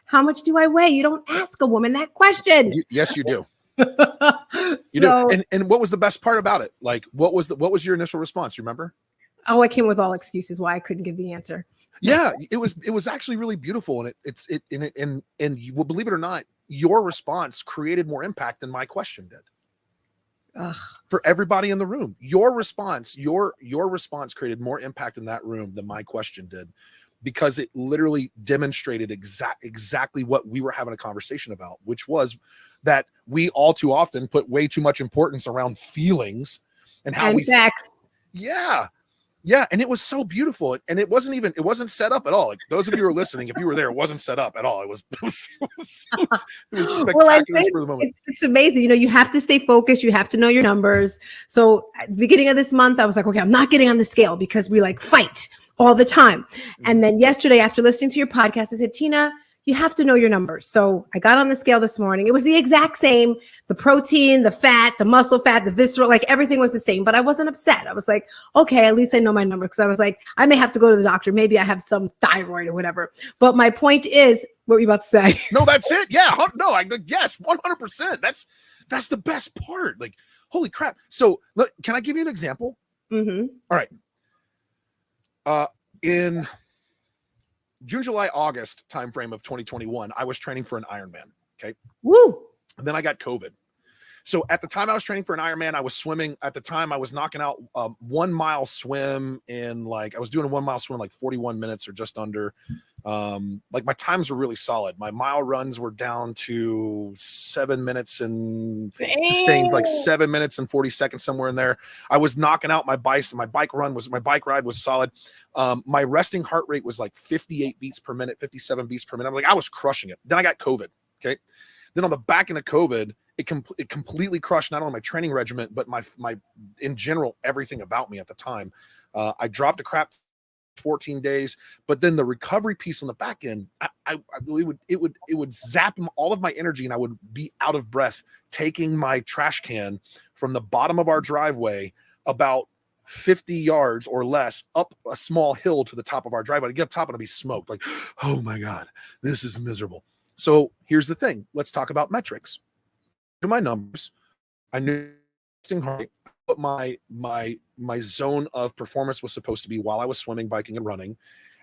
How much do I weigh? You don't ask a woman that question. Yes, you do. You do. And what was the best part about it? Like, what was your initial response? You remember? Oh, I came with all excuses why I couldn't give the answer. Yeah, it was actually really beautiful, and you will believe it or not, your response created more impact than my question did. Ugh. For everybody in the room, your response created more impact in that room than my question did, because it literally demonstrated exactly what we were having a conversation about, which was that we all too often put way too much importance around feelings and how we facts. Yeah, and it was so beautiful, and it wasn't set up at all. Like, those of you who are listening, if you were there, it wasn't set up at all. It was spectacular. Well, I think for the moment. it's amazing. You know, you have to stay focused. You have to know your numbers. So at the beginning of this month, I was like, okay, I'm not getting on the scale because we like fight all the time. And then yesterday, after listening to your podcast, I said, Tina, you have to know your numbers. So I got on the scale this morning. It was the exact same. The protein, the fat, the muscle fat, the visceral, like everything was the same, but I wasn't upset. I was like, okay, at least I know my number. Cause I was like, I may have to go to the doctor. Maybe I have some thyroid or whatever. But my point is, what were you about to say? No, that's it. Yeah. No, yes, 100%. That's the best part. Like, holy crap. So look, can I give you an example? Mm-hmm. All right. In June, July, August timeframe of 2021, I was training for an Ironman. Okay. Woo. And then I got COVID. So at the time I was training for an Ironman, I was swimming. At the time I was knocking out 1 mile swim in I was doing a 1 mile swim, like 41 minutes or just under. Like, my times were really solid. My mile runs were down to 7 minutes and sustained, like 7 minutes and 40 seconds, somewhere in there. I was knocking out my bike. My bike ride was solid. My resting heart rate was like 58 beats per minute, 57 beats per minute. I was crushing it. Then I got COVID. Okay. Then on the back end of COVID, it completely crushed not only my training regimen, but my in general, everything about me at the time. I dropped a crap 14 days, but then the recovery piece on the back end, it would zap all of my energy, and I would be out of breath taking my trash can from the bottom of our driveway about 50 yards or less up a small hill to the top of our driveway. I'd get up top and I'd be smoked. Like, oh my God, this is miserable. So here's the thing. Let's talk about metrics. To my numbers, I knew what my zone of performance was supposed to be while I was swimming, biking, and running.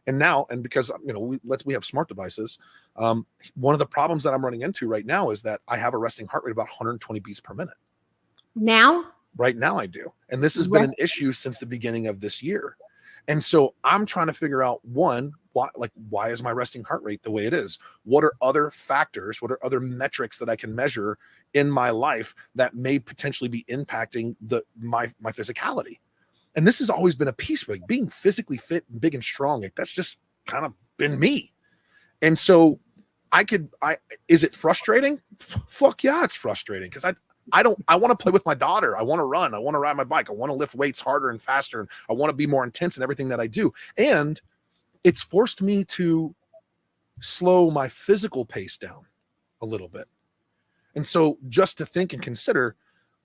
And now, and because we have smart devices, one of the problems that I'm running into right now is that I have a resting heart rate of about 120 beats per minute. Now? Right now I do. And this has been an issue since the beginning of this year. And so I'm trying to figure out, one, why is my resting heart rate the way it is? What are other factors? What are other metrics that I can measure in my life that may potentially be impacting my physicality? And this has always been a piece, like being physically fit, and big and strong. Like, that's just kind of been me. And so is it frustrating? Fuck yeah, it's frustrating, because I want to play with my daughter. I want to run. I want to ride my bike. I want to lift weights harder and faster. And I want to be more intense in everything that I do. And it's forced me to slow my physical pace down a little bit. And so just to think and consider,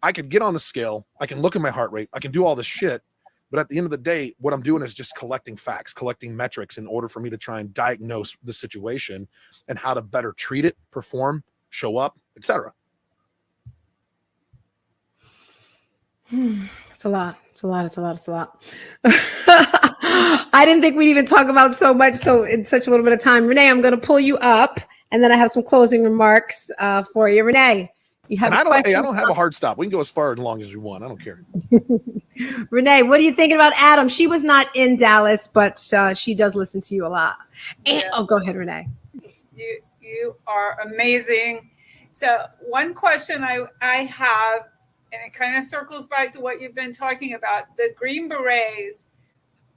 I could get on the scale. I can look at my heart rate. I can do all this shit. But at the end of the day, what I'm doing is just collecting facts, collecting metrics in order for me to try and diagnose the situation and how to better treat it, perform, show up, etc. It's a lot. I didn't think we'd even talk about so much in such a little bit of time. Renee, I'm going to pull you up, and then I have some closing remarks for you. Renee, you have I don't have a hard stop. We can go as far and long as we want. I don't care. Renee, what are you thinking about Adam? She was not in Dallas, but she does listen to you a lot. And, yeah. Oh, go ahead, Renee. You are amazing. So one question I have, and it kind of circles back to what you've been talking about, the Green Berets.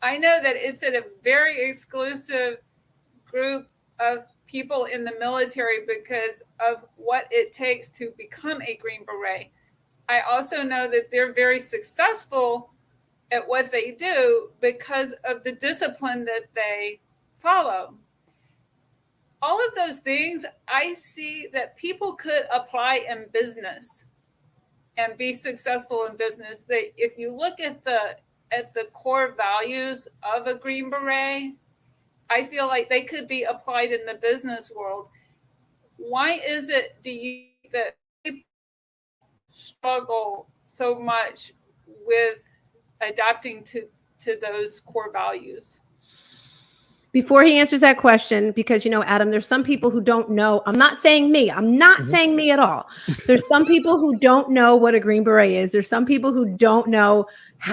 I know that it's a very exclusive group of people in the military because of what it takes to become a Green Beret. I also know that they're very successful at what they do because of the discipline that they follow. All of those things, I see that people could apply in business and be successful in business. If you look at the core values of a Green Beret, I feel like they could be applied in the business world. Why is it, do you think, that people struggle so much with adapting to those core values? Before he answers that question, because, Adam, there's some people who don't know. I'm not saying me. I'm not saying me at all. There's some people who don't know what a Green Beret is. There's some people who don't know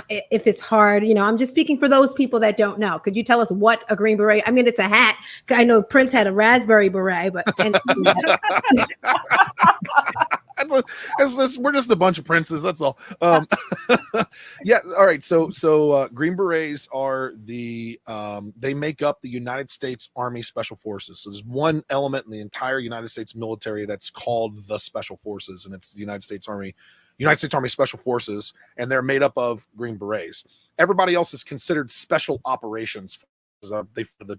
if it's hard. I'm just speaking for those people that don't know. Could you tell us what a Green Beret? I mean, it's a hat. I know Prince had a raspberry beret, but we're just a bunch of princes. That's all. Yeah. All right. So Green Berets are they make up the United States Army Special Forces. So there's one element in the entire United States military that's called the Special Forces, and it's the United States Army Special Forces, and they're made up of Green Berets. Everybody else is considered special operations. They for the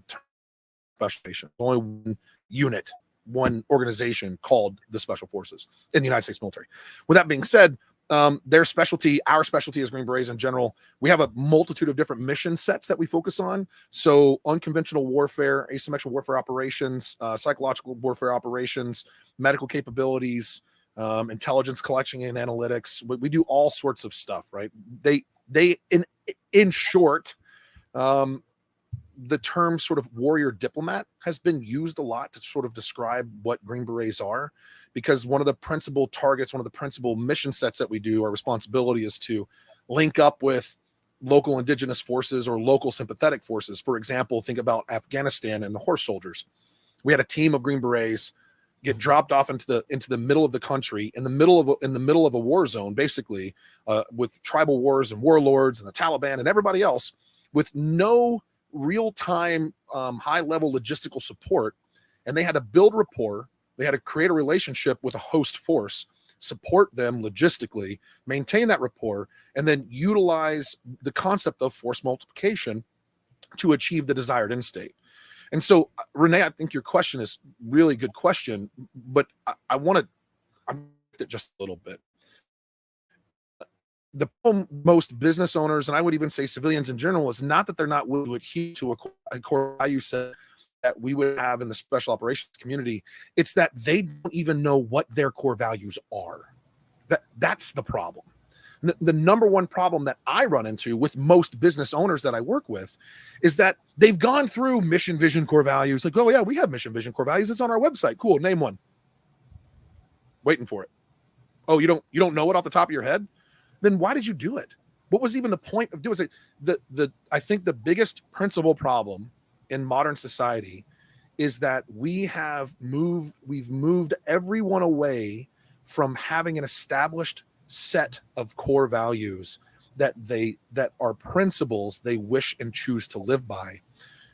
special operation. Only one unit, one organization called the Special Forces in the United States military. With that being said, our specialty as Green Berets in general, we have a multitude of different mission sets that we focus on. So unconventional warfare, asymmetrical warfare operations, psychological warfare operations, medical capabilities, intelligence collection and analytics. We do all sorts of stuff, right? They in short, the term sort of warrior diplomat has been used a lot to sort of describe what Green Berets are, because one of the principal targets, one of the principal mission sets that we do, our responsibility is to link up with local indigenous forces or local sympathetic forces. For example, think about Afghanistan and the horse soldiers. We had a team of Green Berets get dropped off into the middle of the country, in the middle of a war zone, basically, with tribal wars and warlords and the Taliban and everybody else, with no real-time high-level logistical support. And they had to build rapport. They had to create a relationship with a host force, support them logistically, maintain that rapport, and then utilize the concept of force multiplication to achieve the desired end state. And so, Renee, I think your question is really good question, but I want to just a little bit. The problem most business owners, and I would even say civilians in general, is not that they're not willing to adhere to a core value set that we would have in the special operations community. It's that they don't even know what their core values are. That's the problem. The number one problem that I run into with most business owners that I work with is that they've gone through mission, vision, core values. Like, oh yeah, we have mission, vision, core values. It's on our website. Cool. Name one. Waiting for it. Oh, you don't know it off the top of your head? Then why did you do it? What was even the point of doing it? I think the biggest principal problem in modern society is that we've moved everyone away from having an established set of core values that are principles they wish and choose to live by.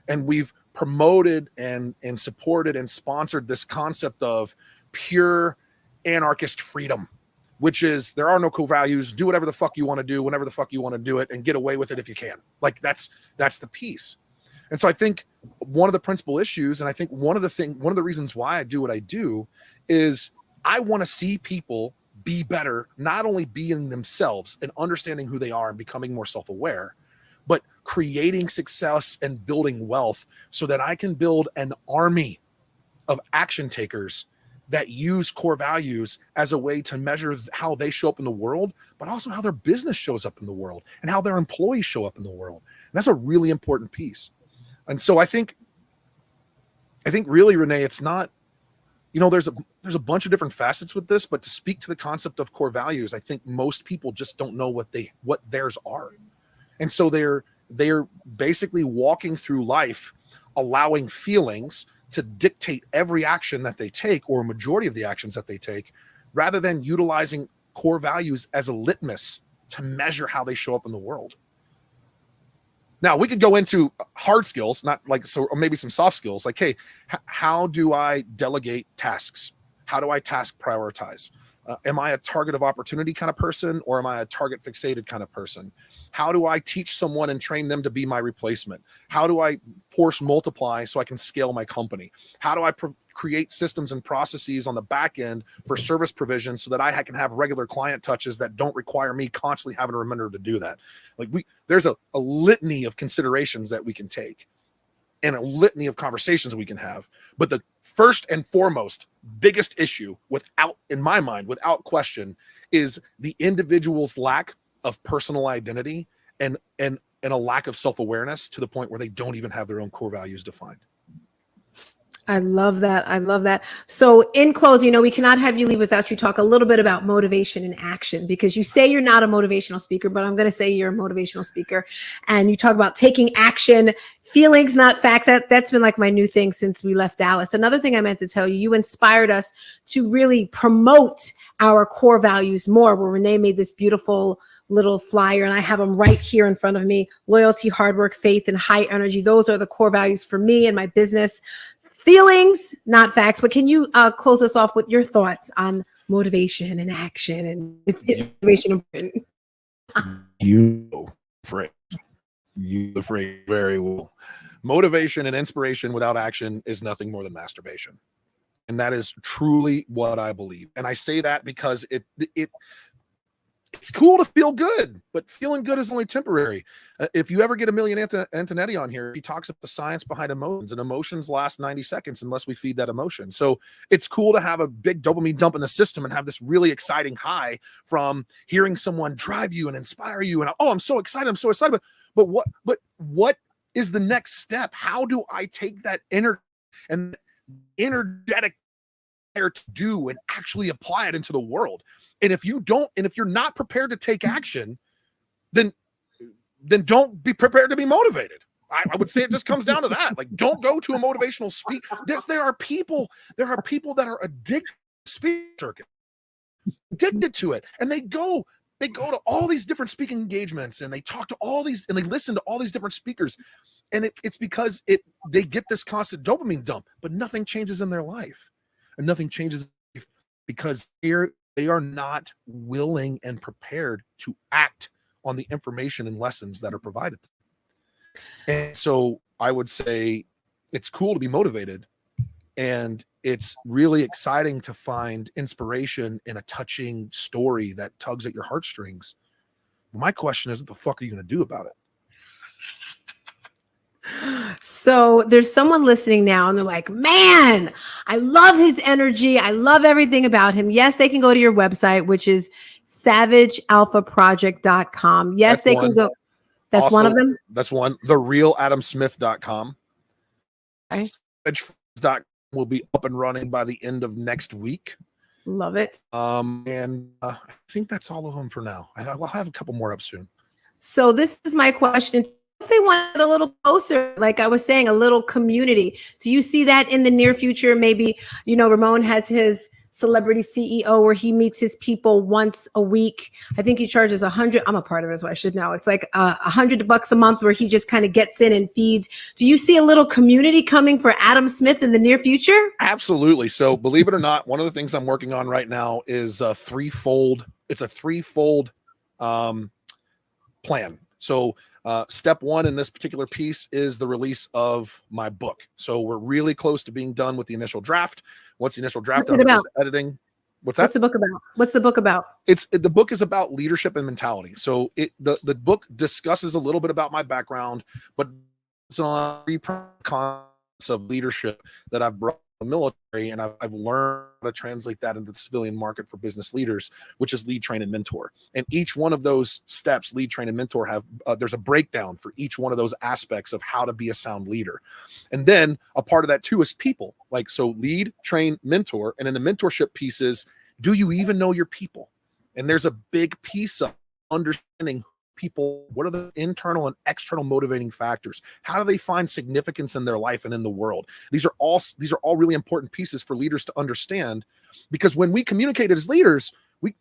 And we've promoted and supported and sponsored this concept of pure anarchist freedom, which is there are no core values. Do whatever the fuck you want to do, whenever the fuck you want to do it, and get away with it if you can. Like that's the piece. And so I think one of the principal issues, and I think one of the reasons why I do what I do, is I want to see people be better, not only being themselves and understanding who they are and becoming more self-aware, but creating success and building wealth so that I can build an army of action takers that use core values as a way to measure how they show up in the world, but also how their business shows up in the world and how their employees show up in the world. And that's a really important piece. And so I think really, Renee, it's not, there's a bunch of different facets with this, but to speak to the concept of core values, I think most people just don't know what theirs are. And so they're basically walking through life, allowing feelings to dictate every action that they take, or a majority of the actions that they take, rather than utilizing core values as a litmus to measure how they show up in the world. Now, we could go into hard skills, or maybe some soft skills, like, hey, how do I delegate tasks? How do I task prioritize? Am I a target of opportunity kind of person, or am I a target fixated kind of person? How do I teach someone and train them to be my replacement? How do I force multiply so I can scale my company? How do I create systems and processes on the back end for service provision so that I can have regular client touches that don't require me constantly having to remember to do that? Like there's a litany of considerations that we can take. and a litany of conversations we can have. But the first and foremost biggest issue, in my mind, without question, is the individual's lack of personal identity and a lack of self-awareness to the point where they don't even have their own core values defined. I love that. I love that. So in closing, we cannot have you leave without you talk a little bit about motivation and action, because you say you're not a motivational speaker, but I'm going to say you're a motivational speaker. And you talk about taking action, feelings, not facts. That's been like my new thing since we left Dallas. Another thing I meant to tell you, you inspired us to really promote our core values more, where Renee made this beautiful little flyer, and I have them right here in front of me. Loyalty, hard work, faith, and high energy. Those are the core values for me and my business. Feelings, not facts. But can you close us off with your thoughts on motivation and action, and is motivation important? You the phrase very well. Motivation and inspiration without action is nothing more than masturbation. And that is truly what I believe. And I say that because it's cool to feel good, but feeling good is only temporary. If you ever get Amelia Antonetti on here, she talks about the science behind emotions, and emotions last 90 seconds unless we feed that emotion. So it's cool to have a big dopamine dump in the system and have this really exciting high from hearing someone drive you and inspire you. And I'm so excited. I'm so excited. But what is the next step? How do I take that energetic to do and actually apply it into the world? And if you're not prepared to take action, then don't be prepared to be motivated. I would say it just comes down to that. Like, don't go to a motivational speak. There are people that are addicted to speaking circuit, addicted to it, and they go to all these different speaking engagements, and they talk to all these, and they listen to all these different speakers, and it's because they get this constant dopamine dump, but nothing changes in their life, and nothing changes because they are not willing and prepared to act on the information and lessons that are provided. And so I would say it's cool to be motivated, and it's really exciting to find inspiration in a touching story that tugs at your heartstrings. My question is, what the fuck are you going to do about it? So there's someone listening now and they're like, man, I love his energy. I love everything about him. Yes, they can go to your website, which is savagealphaproject.com. Yes, they can go. That's also one of them. That's one. TheRealAdamSmith.com. Okay. SavageFriends.com will be up and running by the end of next week. Love it. And I think that's all of them for now. I'll have a couple more up soon. So this is my question. If they want it a little closer, like I was saying, a little community, do you see that in the near future? Maybe, Ramon has his celebrity CEO where he meets his people once a week. I think he charges $100. I'm a part of it, so I should know. It's like $100 a month where he just kind of gets in and feeds. Do you see a little community coming for Adam Smith in the near future? Absolutely. So believe it or not, one of the things I'm working on right now is a threefold plan. So step one in this particular piece is the release of my book. So we're really close to being done with the initial draft. Once the initial draft done, is editing. What's that? What's the book about? What's the book about? The book is about leadership and mentality. So the book discusses a little bit about my background, but it's on 3 concepts of leadership that I've brought to the military, and I've learned how to translate that into the civilian market for business leaders, which is lead, train, and mentor. And each one of those steps, lead, train, and mentor, have there's a breakdown for each one of those aspects of how to be a sound leader. And then a part of that too is people. Like, so lead, train, mentor. And in the mentorship pieces, do you even know your people? And there's a big piece of understanding people. What are the internal and external motivating factors? How do they find significance in their life and in the world? These are all really important pieces for leaders to understand, because when we communicate as leaders, we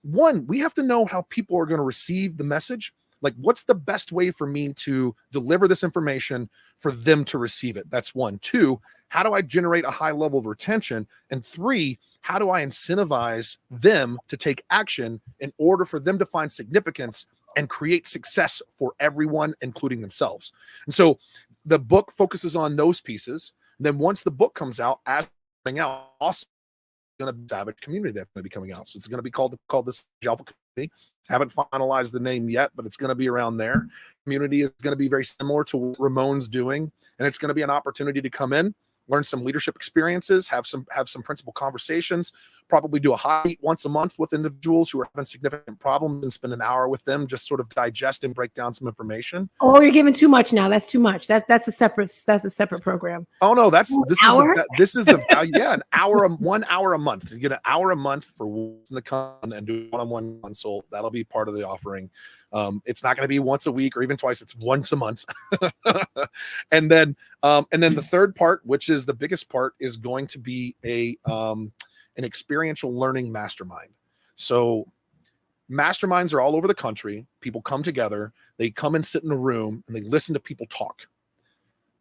have to know how people are going to receive the message. Like, what's the best way for me to deliver this information for them to receive it? That's 1. 2, how do I generate a high level of retention? And 3, how do I incentivize them to take action in order for them to find significance and create success for everyone, including themselves? And so the book focuses on those pieces. And then once the book comes out, also going to be Savage Community that's going to be coming out. So it's going to be called the Savage Alpha Haven't finalized the name yet, but it's going to be around there. Community is going to be very similar to what Ramon's doing, and it's going to be an opportunity to come in, learn some leadership experiences, have some principal conversations, probably do a hot meet once a month with individuals who are having significant problems and spend an hour with them, just sort of digest and break down some information. Oh, you're giving too much now. That's too much. That's a separate program. Oh no, this is the value. Yeah, an hour, 1 hour a month. You get an hour a month for one to come and do one-on-one consult. That'll be part of the offering. It's not going to be once a week or even twice. It's once a month. And then the third part, which is the biggest part, is going to be an experiential learning mastermind. So masterminds are all over the country. People come together, they come and sit in a room and they listen to people talk.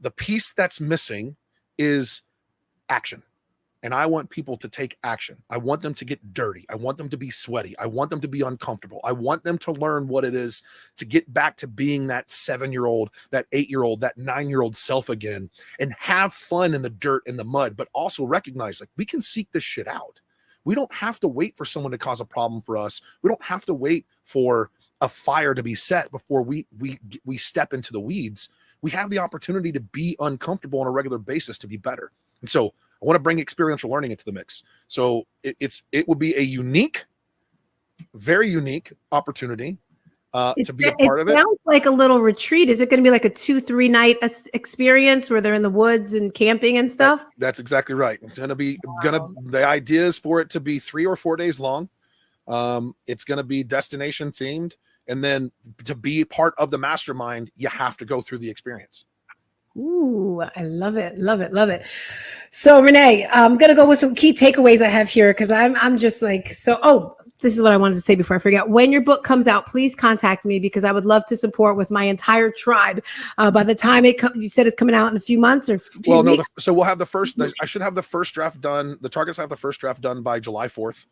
The piece that's missing is action. And I want people to take action. I want them to get dirty. I want them to be sweaty. I want them to be uncomfortable. I want them to learn what it is to get back to being that 7-year-old, that 8-year-old, that 9-year-old self again, and have fun in the dirt, in the mud, but also recognize, like, we can seek this shit out. We don't have to wait for someone to cause a problem for us. We don't have to wait for a fire to be set before we step into the weeds. We have the opportunity to be uncomfortable on a regular basis to be better. And so I want to bring experiential learning into the mix. So it will be a unique, very unique opportunity to be a part of it. It sounds like a little retreat. Is it going to be like a 2-3 night experience where they're in the woods and camping and stuff? That's exactly right. It's going to be the idea is for it to be 3 or 4 days long. It's going to be destination themed. And then to be part of the mastermind, you have to go through the experience. Ooh, I love it. Love it. Love it. So Renee, I'm going to go with some key takeaways I have here. Cause I'm just like, this is what I wanted to say before I forget. When your book comes out, please contact me because I would love to support with my entire tribe. By the time you said it's coming out in a few months or weeks? So we'll have I should have the first draft done. The targets have the first draft done by July 4th.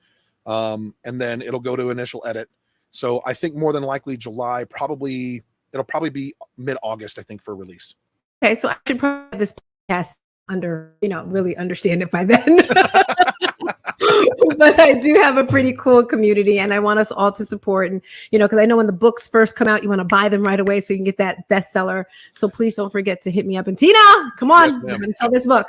And then it'll go to initial edit. So I think more than likely July, it'll probably be mid-August, I think, for release. Okay, so I should probably have this podcast really understand it by then. But I do have a pretty cool community and I want us all to support. And, because I know when the books first come out, you want to buy them right away so you can get that bestseller. So please don't forget to hit me up. And Tina, come on, we're going to sell this book.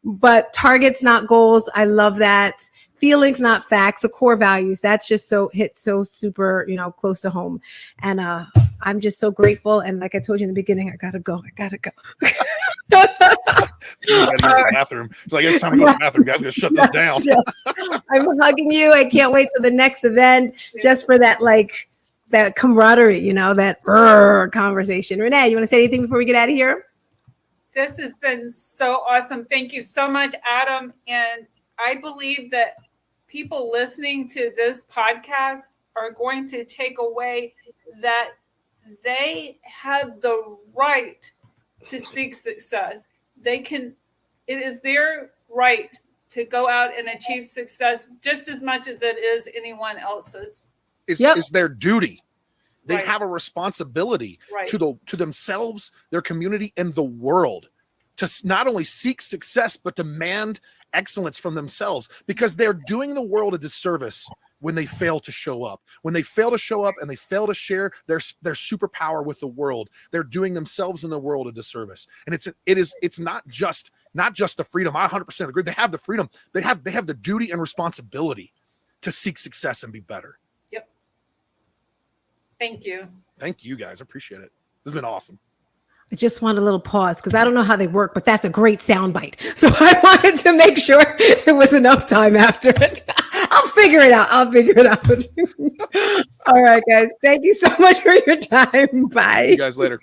But targets, not goals. I love that. Feelings, not facts, the core values. That's just so super, close to home. And I'm just so grateful. And like I told you in the beginning, I gotta go. You gotta use the bathroom. It's like, it's time to go to the bathroom, guys. Gonna shut this down. Yeah. I'm hugging you. I can't wait for the next event just for that, that camaraderie, that conversation. Renee, you want to say anything before we get out of here? This has been so awesome. Thank you so much, Adam. And I believe that people listening to this podcast are going to take away that they have the right to seek success. It is their right to go out and achieve success just as much as it is anyone else's. It's their duty. They have a responsibility to themselves, their community, and the world to not only seek success, but demand excellence from themselves, because they're doing the world a disservice when they fail to show up. When they fail to show up and they fail to share their superpower with the world, they're doing themselves and the world a disservice. And it's not just the freedom. I 100% agree. They have the freedom. They have the duty and responsibility to seek success and be better. Yep. Thank you. Thank you guys. I appreciate it. This has been awesome. I just want a little pause because I don't know how they work, but that's a great soundbite. So I wanted to make sure it was enough time after it. I'll figure it out. All right, guys. Thank you so much for your time. Bye. See you guys later.